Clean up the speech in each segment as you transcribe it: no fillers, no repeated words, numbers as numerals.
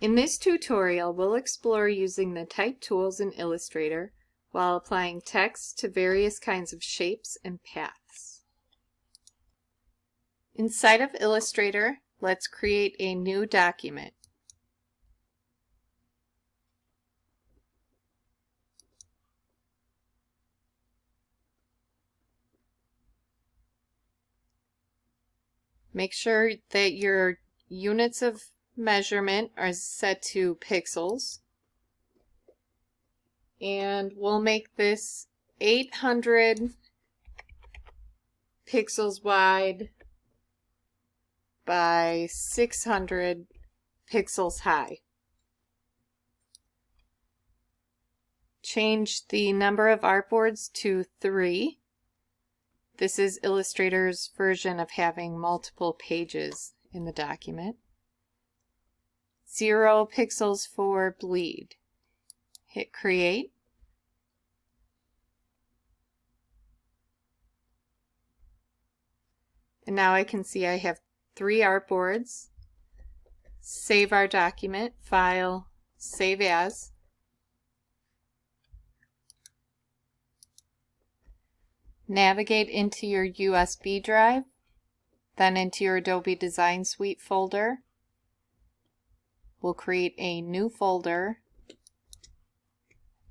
In this tutorial, we'll explore using the type tools in Illustrator while applying text to various kinds of shapes and paths. Inside of Illustrator, let's create a new document. Make sure that your units of measurement are set to pixels, and we'll make this 800 pixels wide by 600 pixels high. Change the number of artboards to 3. This is Illustrator's version of having multiple pages in the document. 0 pixels for bleed. Hit create. And now I can see I have 3 artboards. Save our document, File, Save As. Navigate into your USB drive, then into your Adobe Design Suite folder. We'll create a new folder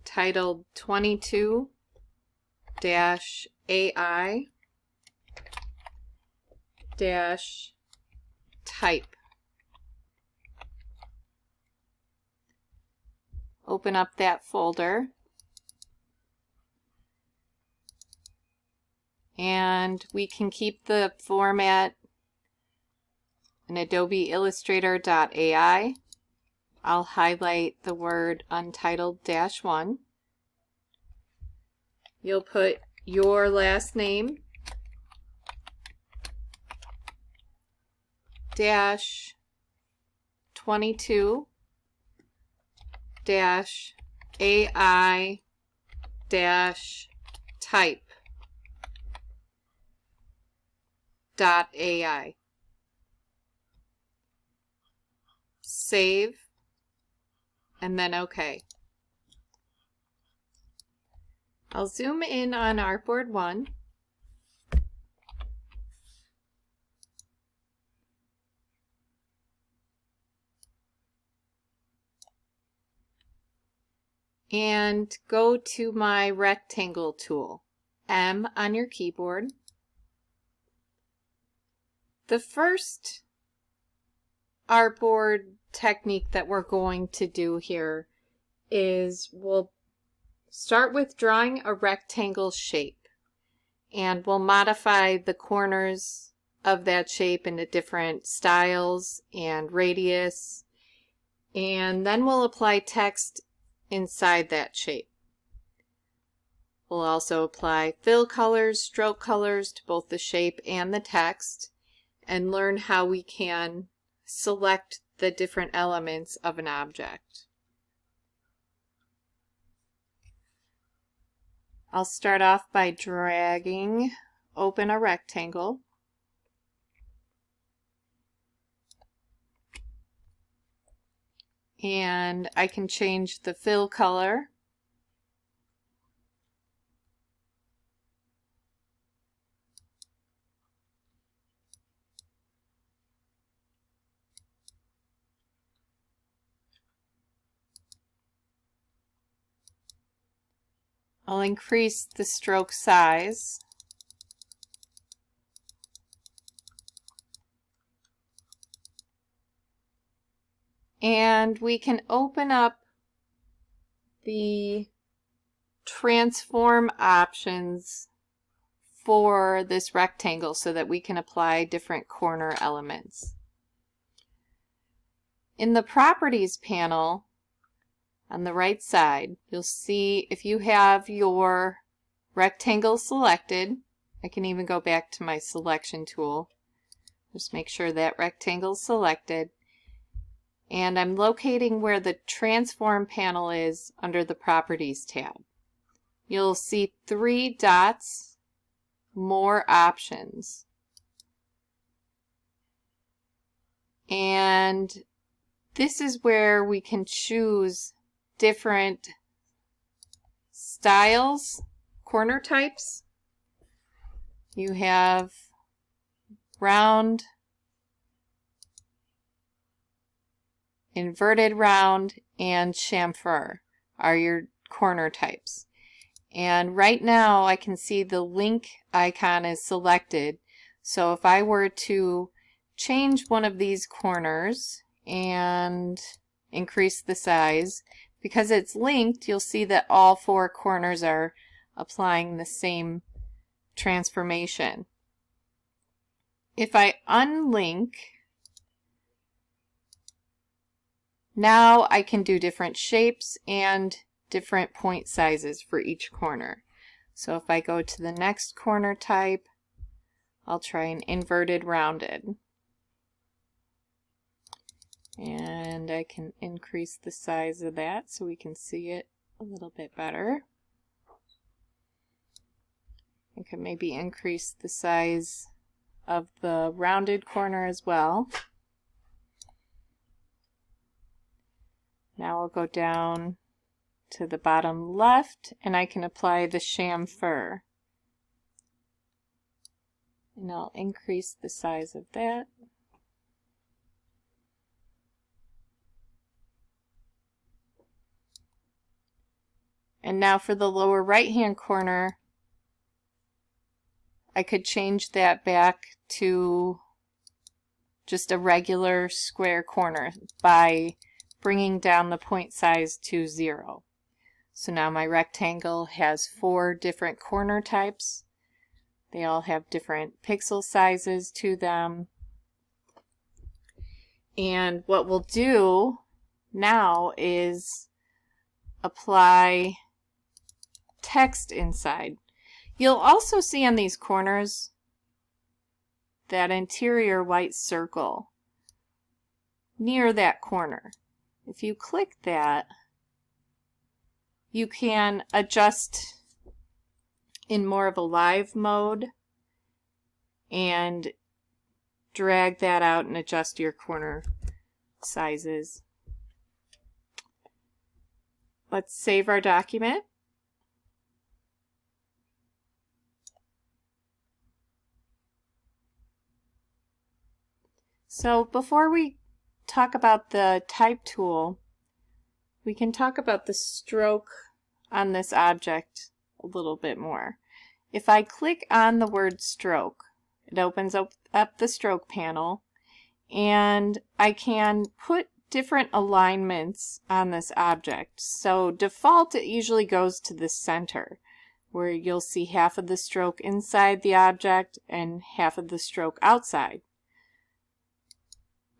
titled 22-AI-type. Open up that folder. And we can keep the format in Adobe Illustrator.ai. I'll highlight the word Untitled-1. You'll put your last name -22-AI-type. .ai. Save, and then OK. I'll zoom in on Artboard 1. And go to my rectangle tool, M on your keyboard. The first artboard technique that we're going to do here is we'll start with drawing a rectangle shape, and we'll modify the corners of that shape into different styles and radius, and then we'll apply text inside that shape. We'll also apply fill colors, stroke colors to both the shape and the text, and learn how we can select the different elements of an object. I'll start off by dragging open a rectangle. And I can change the fill color. I'll increase the stroke size. And we can open up the transform options for this rectangle so that we can apply different corner elements. In the Properties panel, on the right side, you'll see if you have your rectangle selected. I can even go back to my selection tool. Just make sure that rectangle is selected. And I'm locating where the Transform panel is under the Properties tab. You'll see 3 dots, More Options. And This is where we can choose different styles, corner types. You have round, inverted round, and chamfer are your corner types. And right now I can see the link icon is selected. So if I were to change one of these corners and increase the size, because it's linked, you'll see that all four corners are applying the same transformation. If I unlink, now I can do different shapes and different point sizes for each corner. So if I go to the next corner type, I'll try an inverted rounded. And I can increase the size of that so we can see it a little bit better. I could maybe increase the size of the rounded corner as well. Now I'll go down to the bottom left and I can apply the chamfer. And I'll increase the size of that. And now for the lower right hand corner, I could change that back to just a regular square corner by bringing down the point size to 0. So now my rectangle has 4 different corner types. They all have different pixel sizes to them. And what we'll do now is apply text inside. You'll also see on these corners that interior white circle near that corner. If you click that, you can adjust in more of a live mode and drag that out and adjust your corner sizes. Let's save our document. So before we talk about the type tool, we can talk about the stroke on this object a little bit more. If I click on the word stroke, it opens up the stroke panel, and I can put different alignments on this object. So default, it usually goes to the center, where you'll see half of the stroke inside the object and half of the stroke outside.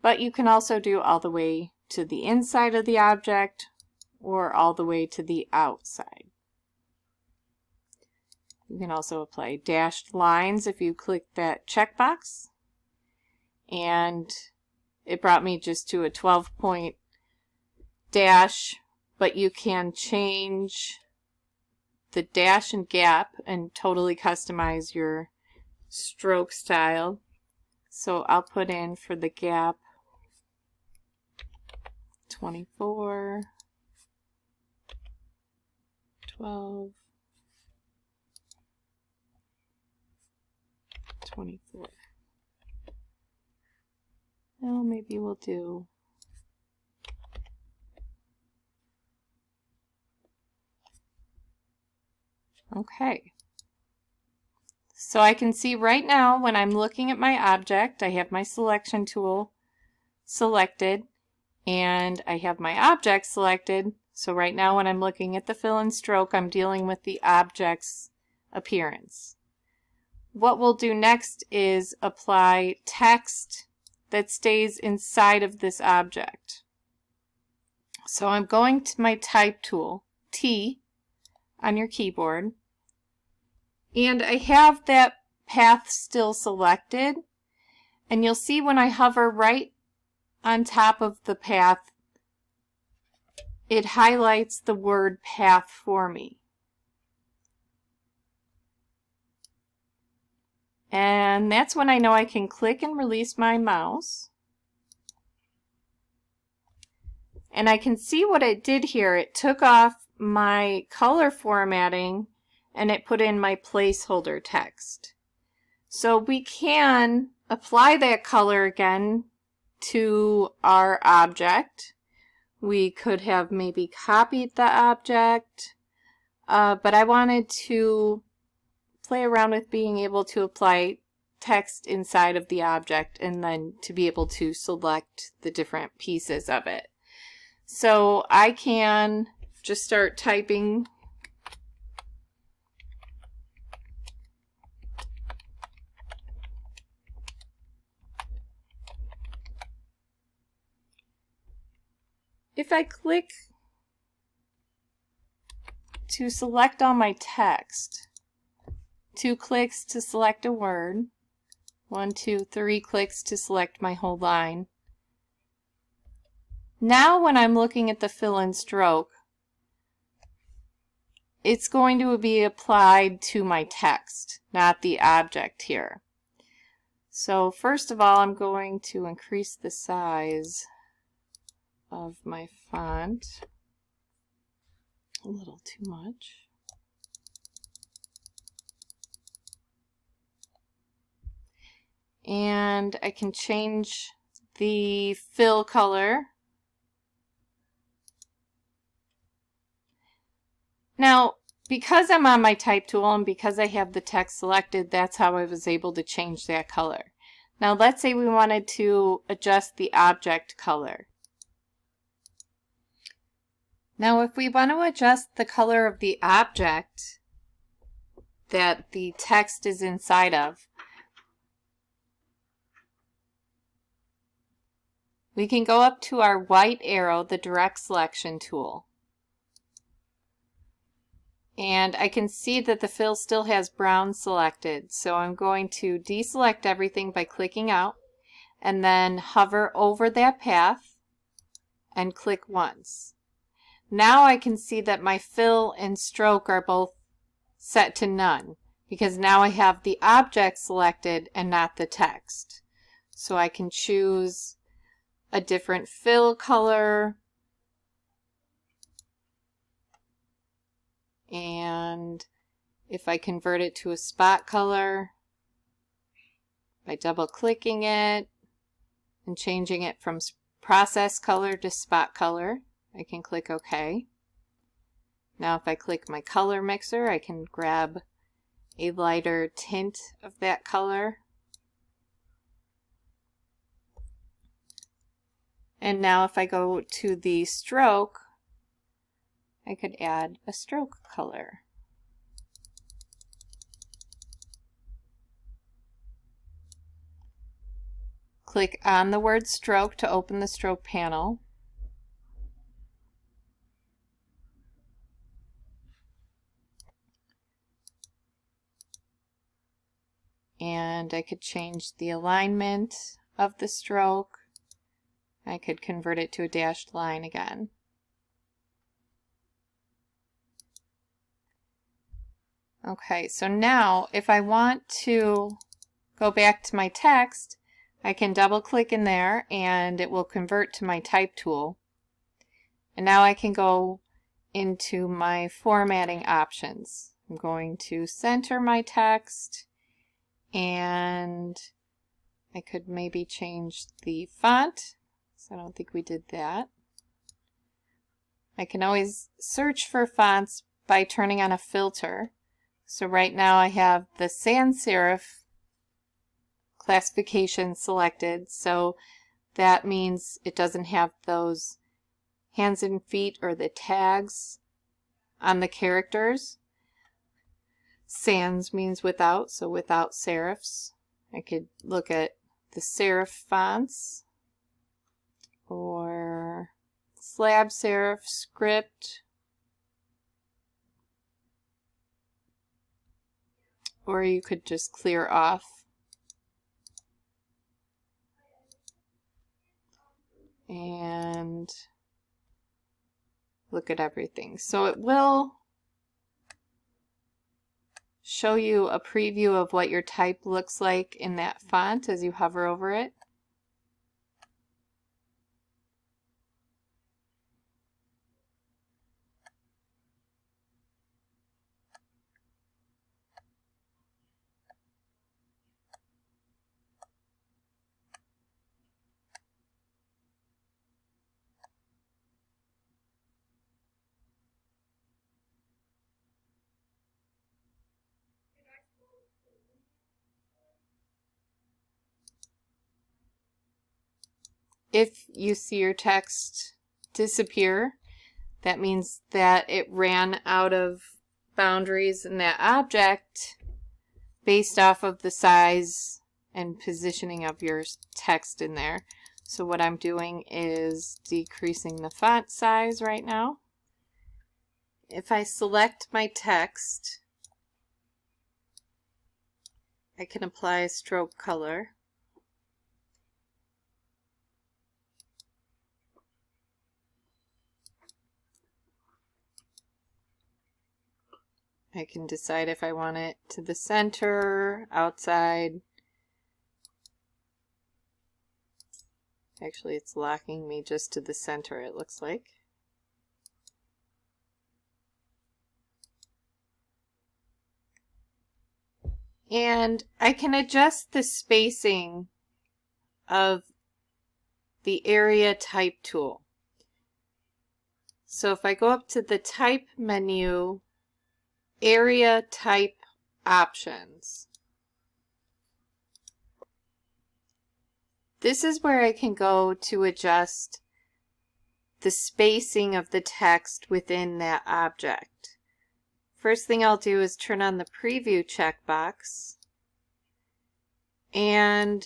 But you can also do all the way to the inside of the object or all the way to the outside. You can also apply dashed lines if you click that checkbox. And it brought me just to a 12-point dash, but you can change the dash and gap and totally customize your stroke style. So I'll put in for the gap 24, 12, 24. Well, maybe we'll do okay. So I can see right now when I'm looking at my object, I have my selection tool selected and I have my object selected. So right now when I'm looking at the fill and stroke, I'm dealing with the object's appearance. What we'll do next is apply text that stays inside of this object. So I'm going to my type tool, T, on your keyboard, and I have that path still selected, and you'll see when I hover right on top of the path, it highlights the word path for me. And that's when I know I can click and release my mouse. And I can see what it did here. It took off my color formatting and it put in my placeholder text. So we can apply that color again to our object. We could have maybe copied the object, but I wanted to play around with being able to apply text inside of the object and then to be able to select the different pieces of it. So I can just start typing . If I click to select all my text, 2 clicks to select a word, 1, 2, 3 clicks to select my whole line. Now when I'm looking at the fill and stroke, it's going to be applied to my text, not the object here. So first of all, I'm going to increase the size of my font a little too much. And I can change the fill color. Now, because I'm on my type tool and because I have the text selected, that's how I was able to change that color. Now let's say we wanted to adjust the object color. Now if we want to adjust the color of the object that the text is inside of, we can go up to our white arrow, the direct selection tool. And I can see that the fill still has brown selected, so I'm going to deselect everything by clicking out and then hover over that path and click once. Now I can see that my fill and stroke are both set to none because now I have the object selected and not the text. So I can choose a different fill color, and if I convert it to a spot color by double clicking it and changing it from process color to spot color, I can click OK. Now if I click my color mixer, I can grab a lighter tint of that color. And now if I go to the stroke, I could add a stroke color. Click on the word stroke to open the stroke panel. And I could change the alignment of the stroke. I could convert it to a dashed line again. Okay, so now if I want to go back to my text, I can double click in there and it will convert to my type tool. And now I can go into my formatting options. I'm going to center my text, and I could maybe change the font, so I don't think we did that. I can always search for fonts by turning on a filter. So right now I have the sans serif classification selected, so that means it doesn't have those hands and feet or the tags on the characters. Sans means without, so without serifs. I could look at the serif fonts or slab serif script, or you could just clear off. And look at everything. So it will show you a preview of what your type looks like in that font as you hover over it. if you see your text disappear, that means that it ran out of boundaries in that object based off of the size and positioning of your text in there. So what I'm doing is decreasing the font size right now. If I select my text, I can apply a stroke color. I can decide if I want it to the center, outside. Actually, it's locking me just to the center, it looks like. And I can adjust the spacing of the area type tool. So if I go up to the type menu, area type options, this is where I can go to adjust the spacing of the text within that object. First thing I'll do is turn on the preview checkbox and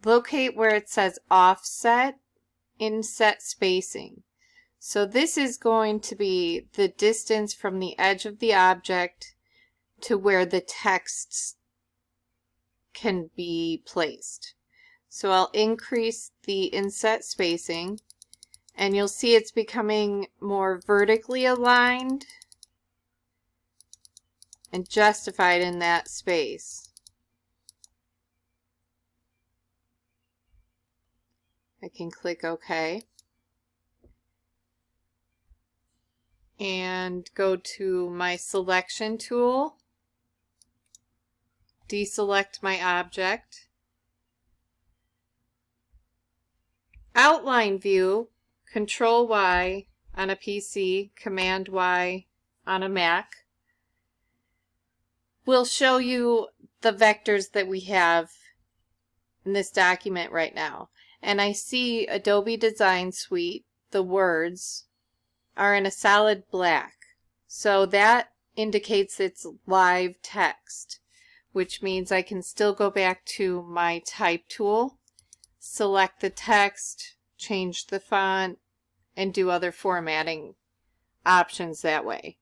locate where it says offset, inset spacing. So this is going to be the distance from the edge of the object to where the text can be placed. So I'll increase the inset spacing, and you'll see it's becoming more vertically aligned and justified in that space. I can click OK and go to my selection tool, deselect my object, outline view, Control Y on a PC, Command Y on a Mac, will show you the vectors that we have in this document right now. And I see Adobe Design Suite, the words, are in a solid black. So that indicates it's live text, which means I can still go back to my type tool, select the text, change the font, and do other formatting options that way.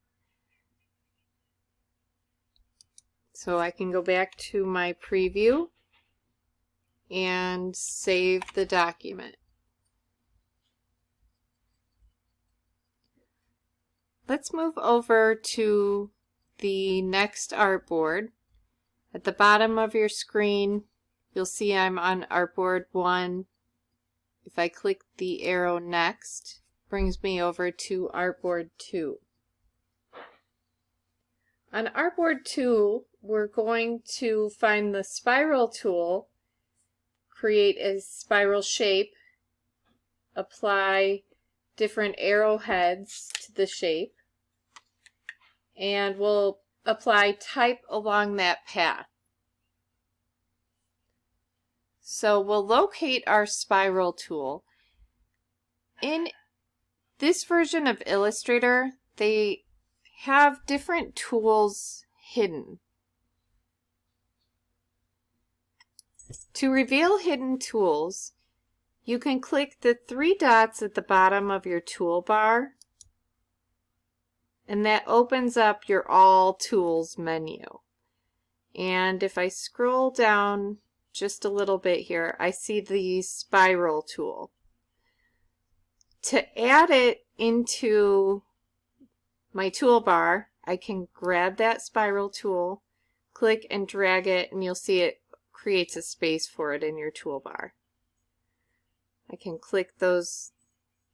So I can go back to my preview and save the document. Let's move over to the next artboard. At the bottom of your screen, you'll see I'm on artboard 1. If I click the arrow next, it brings me over to artboard 2. On artboard 2, we're going to find the spiral tool, create a spiral shape, apply different arrowheads to the shape, and we'll apply type along that path. So we'll locate our spiral tool. In this version of Illustrator, they have different tools hidden. To reveal hidden tools, you can click the 3 dots at the bottom of your toolbar, and that opens up your All Tools menu. And if I scroll down just a little bit here, I see the spiral tool. To add it into my toolbar, I can grab that spiral tool, click and drag it, and you'll see it creates a space for it in your toolbar. I can click those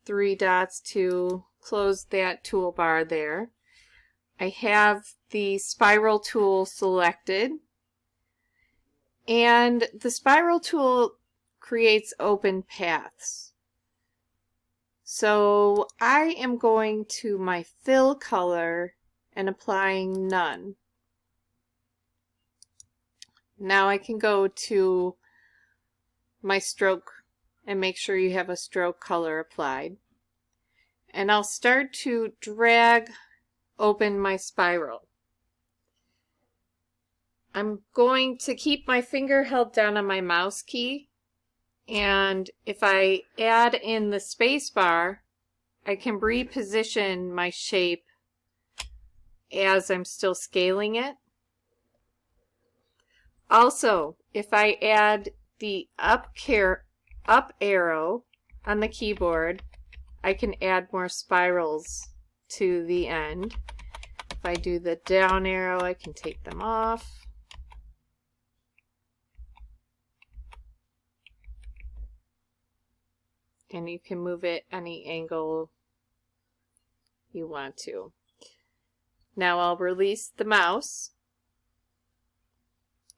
3 dots to close that toolbar there. I have the spiral tool selected, and the spiral tool creates open paths. So I am going to my fill color and applying none. Now I can go to my stroke and make sure you have a stroke color applied. And I'll start to drag open my spiral. I'm going to keep my finger held down on my mouse key, and if I add in the space bar, I can reposition my shape as I'm still scaling it. Also, if I add the up arrow on the keyboard, I can add more spirals to the end. If I do the down arrow, I can take them off. And you can move it any angle you want to. Now I'll release the mouse,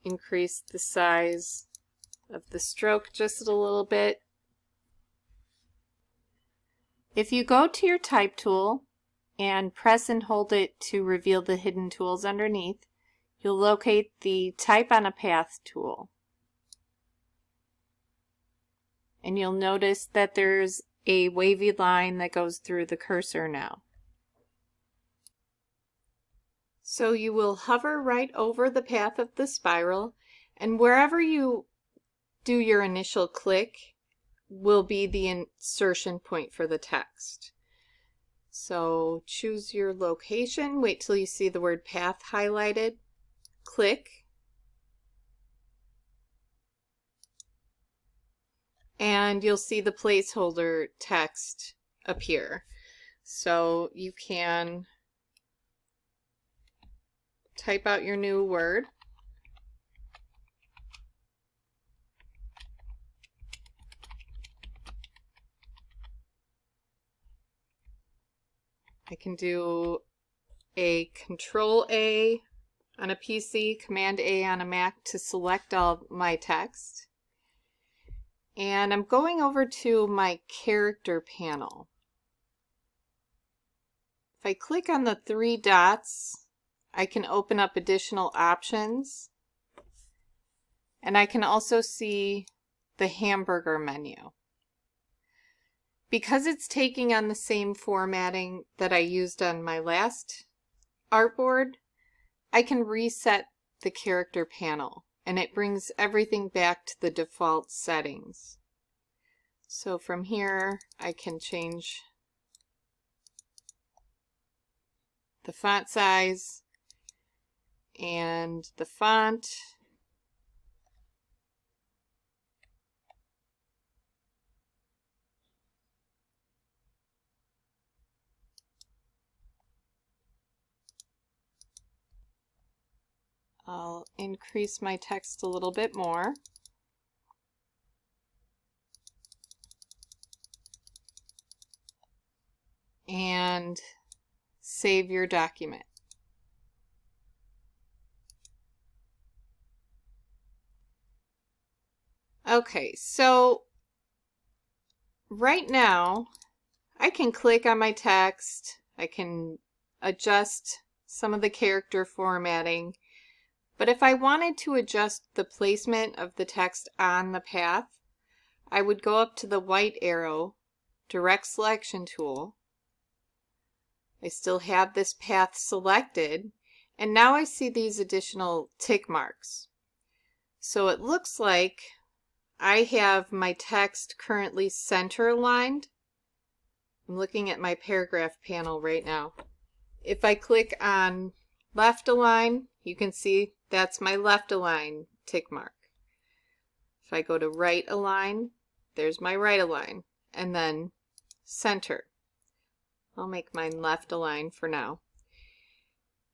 increase the size of the stroke just a little bit. If you go to your type tool and press and hold it to reveal the hidden tools underneath, you'll locate the Type on a Path tool. And you'll notice that there's a wavy line that goes through the cursor now. So you will hover right over the path of the spiral, and wherever you do your initial click will be the insertion point for the text. So choose your location, wait till you see the word path highlighted, click, and you'll see the placeholder text appear. So you can type out your new word. I can do a Control A on a PC, Command A on a Mac to select all my text. And I'm going over to my character panel. If I click on the three dots, I can open up additional options. And I can also see the hamburger menu. Because it's taking on the same formatting that I used on my last artboard, I can reset the character panel and it brings everything back to the default settings. So from here I can change the font size and the font. I'll increase my text a little bit more. And save your document. Okay, so right now I can click on my text, I can adjust some of the character formatting, but if I wanted to adjust the placement of the text on the path, I would go up to the white arrow, direct selection tool. I still have this path selected, and now I see these additional tick marks. So it looks like I have my text currently center aligned. I'm looking at my paragraph panel right now. If I click on left align, you can see that's my left align tick mark. If I go to right align, there's my right align, and then center. I'll make mine left align for now.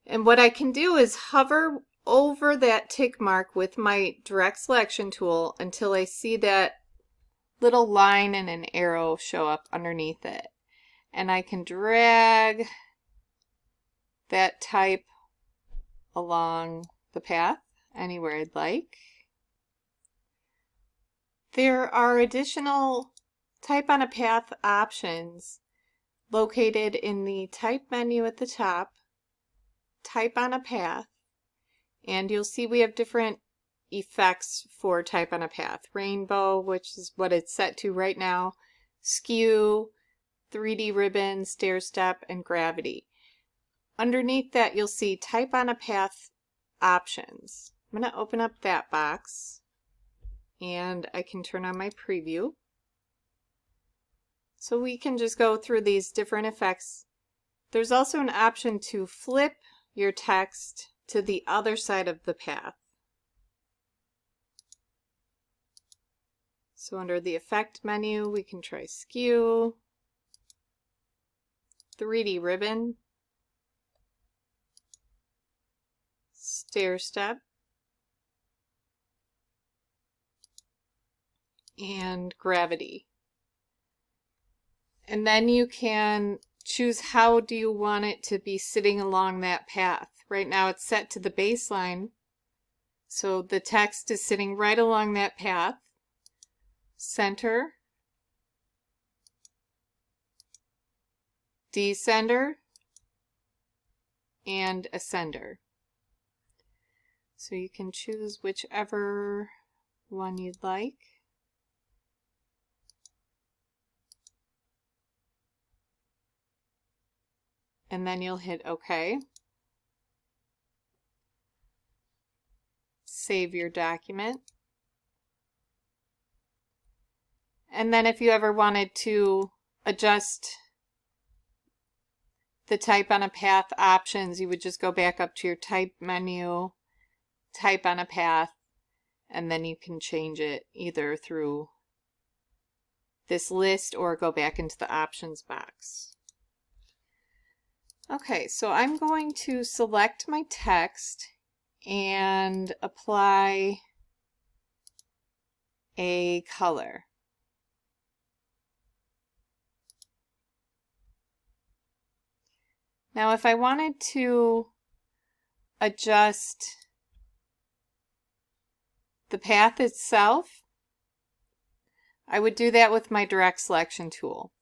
And what I can do is hover over that tick mark with my direct selection tool until I see that little line and an arrow show up underneath it. And I can drag that type along the path anywhere I'd like. There are additional type on a path options located in the type menu at the top, type on a path, and you'll see we have different effects for type on a path. Rainbow, which is what it's set to right now, skew, 3D ribbon, stair step, and gravity. Underneath that you'll see type on a path options. I'm going to open up that box and I can turn on my preview. So we can just go through these different effects. There's also an option to flip your text to the other side of the path. So under the effect menu, we can try skew, 3D ribbon, stair step, and gravity. And then you can choose how do you want it to be sitting along that path. Right now it's set to the baseline, so the text is sitting right along that path. Center, descender, and ascender. So you can choose whichever one you'd like. And then you'll hit OK. Save your document. And then if you ever wanted to adjust the type on a path options, you would just go back up to your type menu, type on a path, and then you can change it either through this list or go back into the options box. Okay, so I'm going to select my text and apply a color. Now if I wanted to adjust the path itself, I would do that with my direct selection tool.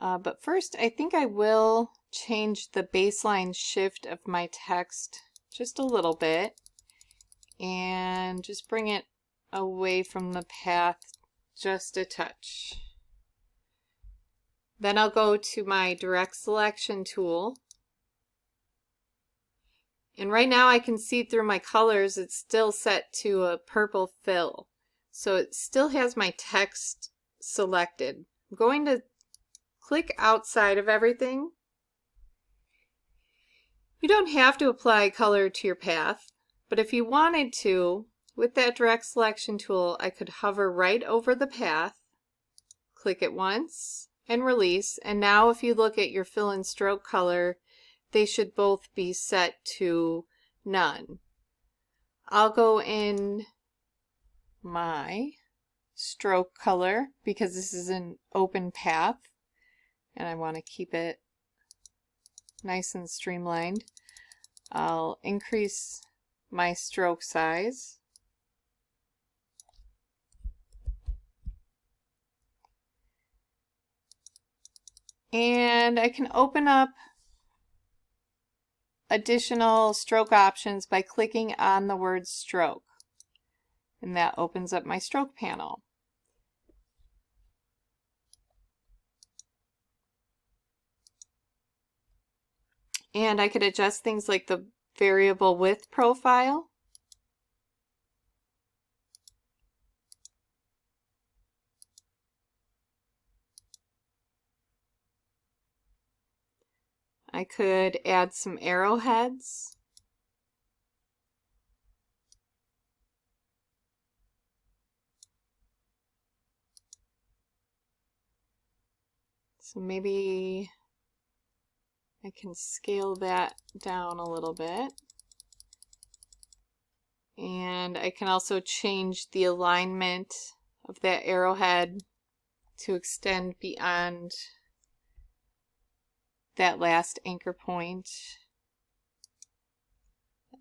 But first I think I will change the baseline shift of my text just a little bit and just bring it away from the path just a touch. Then I'll go to my direct selection tool, and right now I can see through my colors it's still set to a purple fill, so it still has my text selected. I'm going to click outside of everything. You don't have to apply color to your path, but if you wanted to, with that direct selection tool, I could hover right over the path, click it once, and release. And now if you look at your fill and stroke color, they should both be set to none. I'll go in my stroke color because this is an open path and I want to keep it nice and streamlined. I'll increase my stroke size. And I can open up additional stroke options by clicking on the word stroke. And that opens up my stroke panel. And I could adjust things like the variable width profile. I could add some arrowheads. So maybe I can scale that down a little bit. And I can also change the alignment of that arrowhead to extend beyond that last anchor point.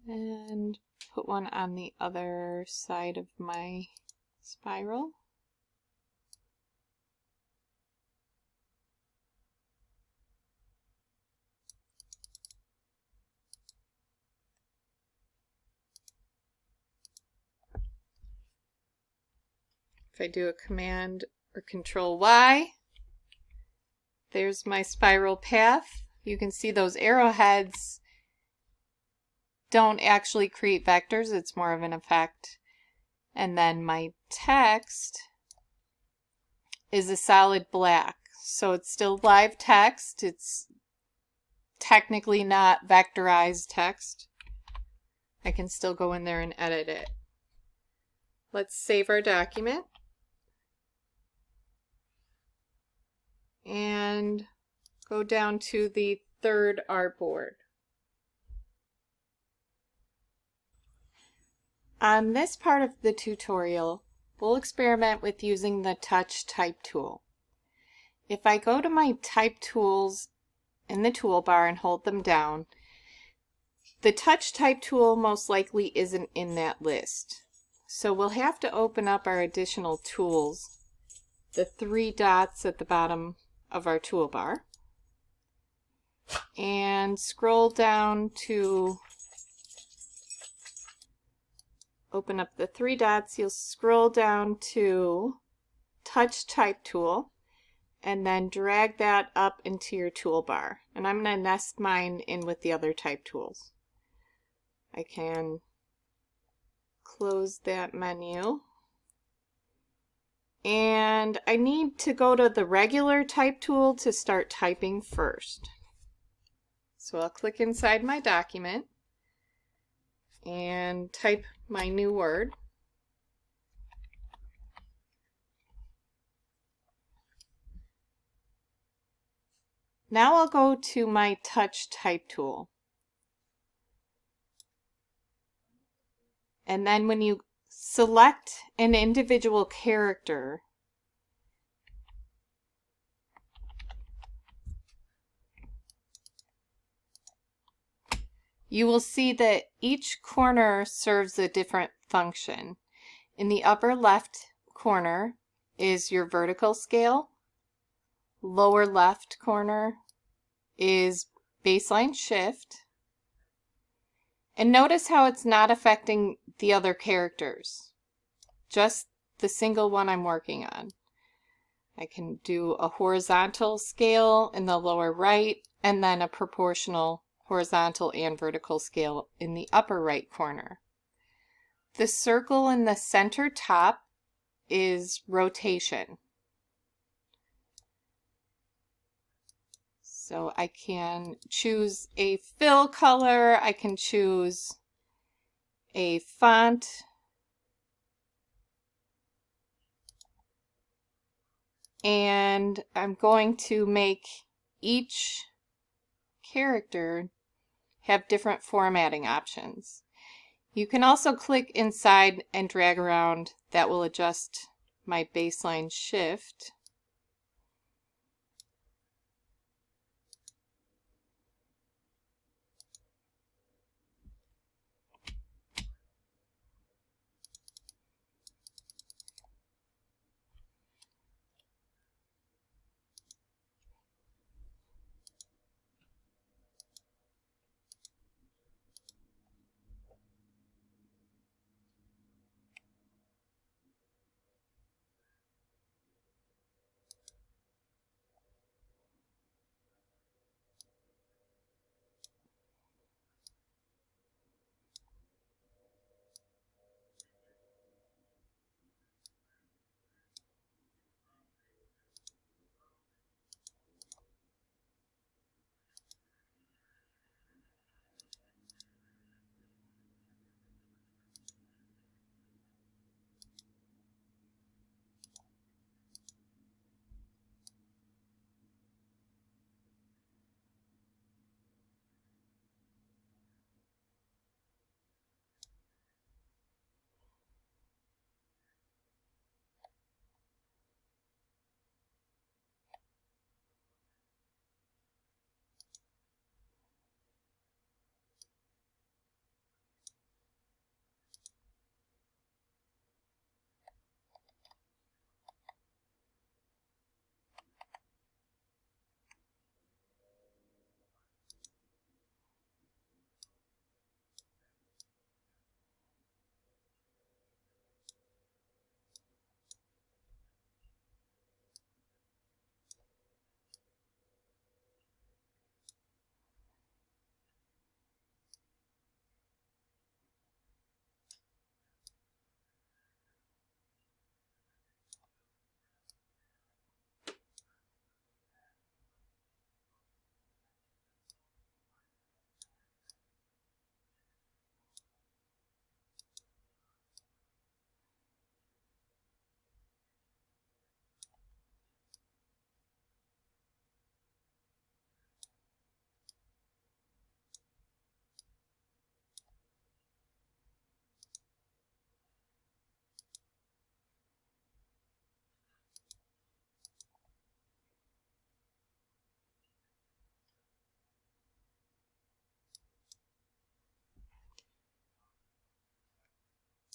And put one on the other side of my spiral. If I do a Command or Control Y, there's my spiral path. You can see those arrowheads don't actually create vectors, it's more of an effect. And then my text is a solid black. So it's still live text. It's technically not vectorized text. I can still go in there and edit it. Let's save our document. And go down to the third artboard. On this part of the tutorial, we'll experiment with using the Touch Type tool. If I go to my Type tools in the toolbar and hold them down, the Touch Type tool most likely isn't in that list. So we'll have to open up our additional tools, the 3 dots at the bottom of our toolbar, and scroll down to open up the 3 dots. You'll scroll down to Touch Type tool and then drag that up into your toolbar. And I'm going to nest mine in with the other type tools. I can close that menu. And I need to go to the regular type tool to start typing first. So I'll click inside my document and type my new word. Now I'll go to my Touch Type tool. And then when you select an individual character, you will see that each corner serves a different function. In the upper left corner is your vertical scale. Lower left corner is baseline shift. And notice how it's not affecting the other characters, just the single one I'm working on. I can do a horizontal scale in the lower right and then a proportional horizontal and vertical scale in the upper right corner. The circle in the center top is rotation. So I can choose a fill color, I can choose a font, and I'm going to make each character have different formatting options. You can also click inside and drag around. That will adjust my baseline shift.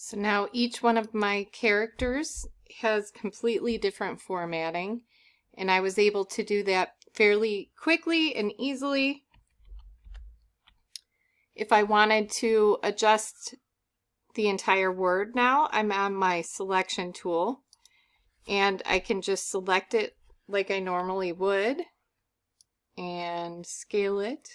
So now each one of my characters has completely different formatting, and I was able to do that fairly quickly and easily. If I wanted to adjust the entire word now, I'm on my selection tool, and I can just select it like I normally would and scale it.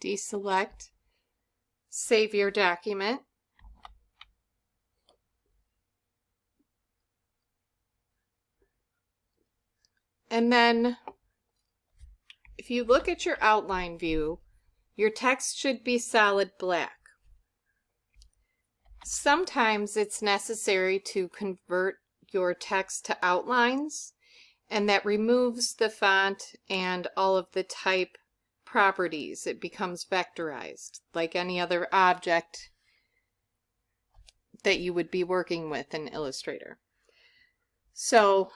Deselect, save your document. And then if you look at your outline view, your text should be solid black. Sometimes it's necessary to convert your text to outlines, and that removes the font and all of the type properties. It becomes vectorized, like any other object that you would be working with in Illustrator. So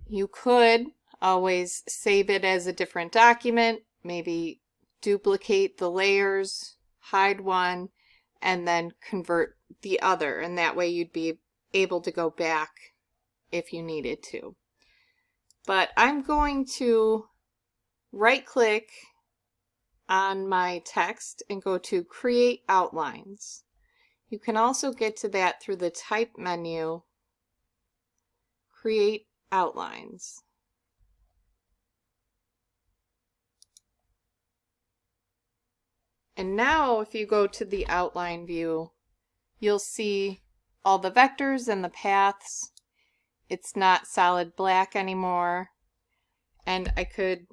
you could always save it as a different document, maybe duplicate the layers, hide one, and then convert the other, and that way you'd be able to go back if you needed to. But I'm going to right-click on my text and go to Create Outlines. You can also get to that through the Type menu, Create Outlines. And now if you go to the outline view, you'll see all the vectors and the paths. It's not solid black anymore. And I could,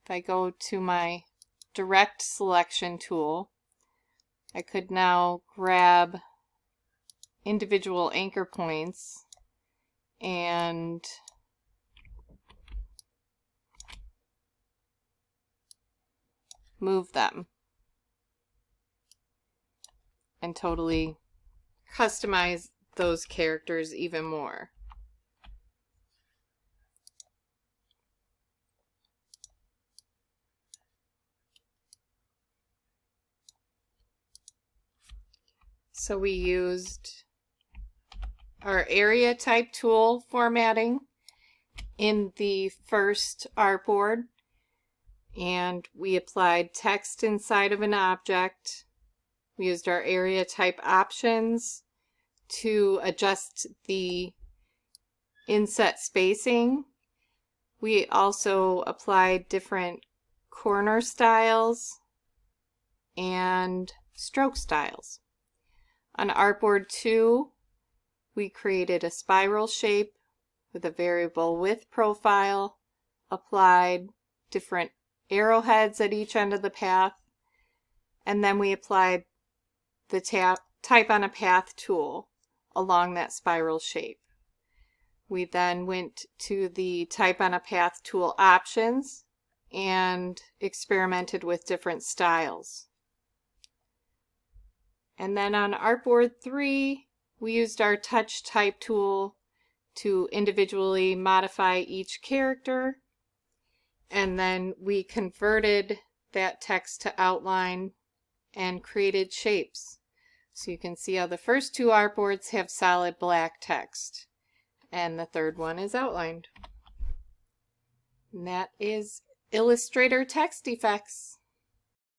if I go to my direct selection tool, I could now grab individual anchor points and move them and totally customize those characters even more. So we used our area type tool formatting in the first artboard, and we applied text inside of an object. We used our area type options to adjust the inset spacing. We also applied different corner styles and stroke styles. On artboard 2, we created a spiral shape with a variable width profile, applied different arrowheads at each end of the path, and then we applied the Type on a Path tool along that spiral shape. We then went to the Type on a Path tool options and experimented with different styles. And then on artboard 3, we used our touch type tool to individually modify each character, and then we converted that text to outline and created shapes. So you can see how the first 2 artboards have solid black text, and the third one is outlined. And that is Illustrator Text Effects.